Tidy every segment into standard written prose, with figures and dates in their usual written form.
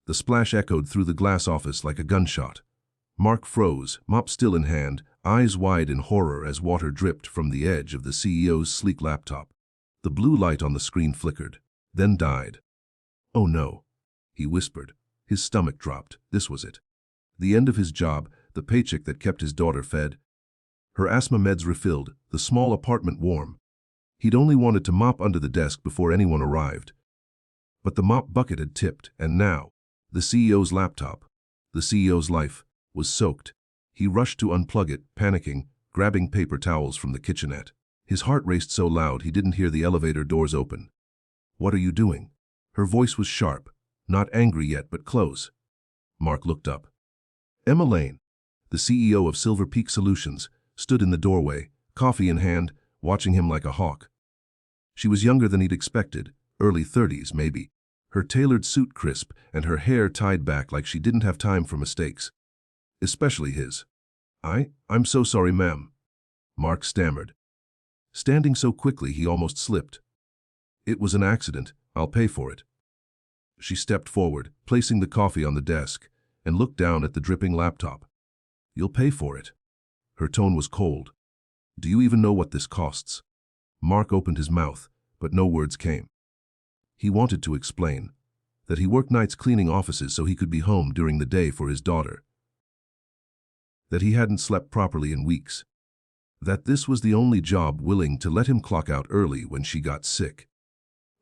The splash echoed through the glass office like a gunshot. Mark froze, mop still in hand, eyes wide in horror as water dripped from the edge of the CEO's sleek laptop. The blue light on the screen flickered, then died. "Oh no," he whispered. His stomach dropped. This was it. The end of his job, the paycheck that kept his daughter fed. Her asthma meds refilled, the small apartment warm. He'd only wanted to mop under the desk before anyone arrived. But the mop bucket had tipped, and now, the CEO's laptop, the CEO's life, was soaked. He rushed to unplug it, panicking, grabbing paper towels from the kitchenette. His heart raced so loud he didn't hear the elevator doors open. "What are you doing?" Her voice was sharp, not angry yet, but close. Mark looked up. Emma Lane, the CEO of Silver Peak Solutions, stood in the doorway, coffee in hand, watching him like a hawk. She was younger than he'd expected, early 30s maybe, her tailored suit crisp and her hair tied back like she didn't have time for mistakes. Especially his. I'm so sorry, ma'am," Mark stammered. Standing so quickly he almost slipped. "It was an accident. I'll pay for it." She stepped forward, placing the coffee on the desk, and looked down at the dripping laptop. "You'll pay for it." Her tone was cold. "Do you even know what this costs?" Mark opened his mouth, but no words came. He wanted to explain that he worked nights cleaning offices so he could be home during the day for his daughter, that he hadn't slept properly in weeks, that this was the only job willing to let him clock out early when she got sick.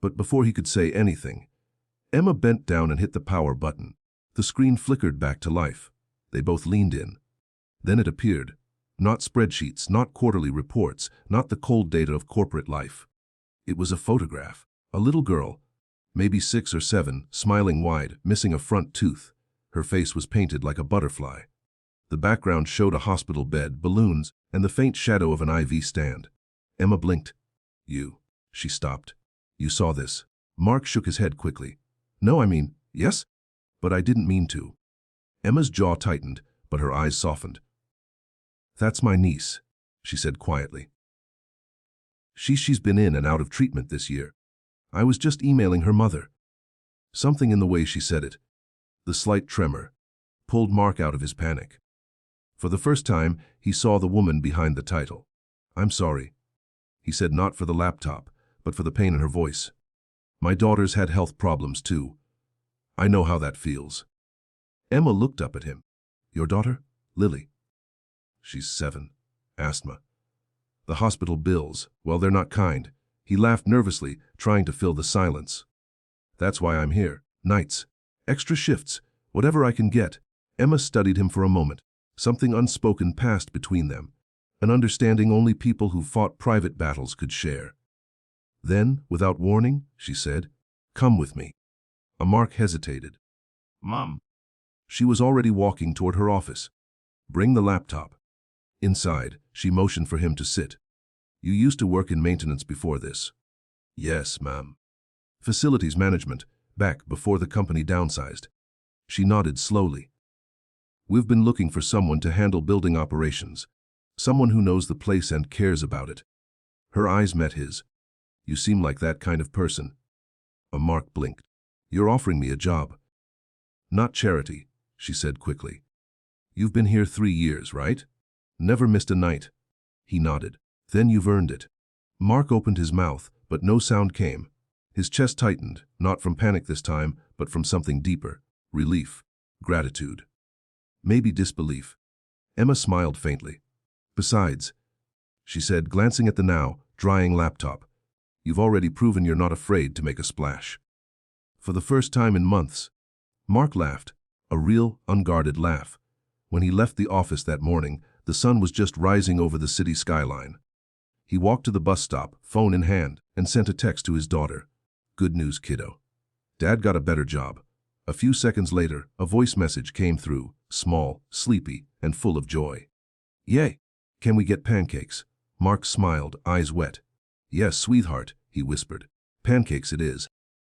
But before he could say anything, Emma bent down and hit the power button. The screen flickered back to life. They both leaned in. Then it appeared. Not spreadsheets, not quarterly reports, not the cold data of corporate life. It was a photograph. A little girl, maybe 6 or 7, smiling wide, missing a front tooth. Her face was painted like a butterfly. The background showed a hospital bed, balloons, and the faint shadow of an IV stand. Emma blinked. "You." She stopped. "You saw this?" Mark shook his head quickly. "No, I mean, yes, but I didn't mean to." Emma's jaw tightened, but her eyes softened. "That's my niece," she said quietly. She's been in and out of treatment this year. I was just emailing her mother." Something in the way she said it, the slight tremor, pulled Mark out of his panic. For the first time, he saw the woman behind the title. "I'm sorry," he said, not for the laptop, but for the pain in her voice. "My daughter's had health problems too. I know how that feels." Emma looked up at him. "Your daughter? Lily?" "She's 7. Asthma. The hospital bills, well, they're not kind." He laughed nervously, trying to fill the silence. "That's why I'm here. Nights. Extra shifts. Whatever I can get." Emma studied him for a moment. Something unspoken passed between them, an understanding only people who fought private battles could share. Then, without warning, she said, "Come with me." Mark hesitated. "Mom." She was already walking toward her office. "Bring the laptop." Inside, she motioned for him to sit. "You used to work in maintenance before this?" "Yes, ma'am." "Facilities management, back before the company downsized." She nodded slowly. "We've been looking for someone to handle building operations, someone who knows the place and cares about it." Her eyes met his. "You seem like that kind of person." Mark blinked. "You're offering me a job." "Not charity," she said quickly. "You've been here 3 years, right? Never missed a night." He nodded. "Then you've earned it." Mark opened his mouth, but no sound came. His chest tightened, not from panic this time, but from something deeper. Relief. Gratitude. Maybe disbelief. Emma smiled faintly. "Besides," she said, glancing at the now drying laptop, "you've already proven you're not afraid to make a splash." For the first time in months, Mark laughed, a real, unguarded laugh. When he left the office that morning, the sun was just rising over the city skyline. He walked to the bus stop, phone in hand, and sent a text to his daughter. "Good news, kiddo. Dad got a better job." A few seconds later, a voice message came through, small, sleepy, and full of joy. "Yay! Can we get pancakes?" Mark smiled, eyes wet. "Yes, sweetheart," he whispered. "Pancakes it is."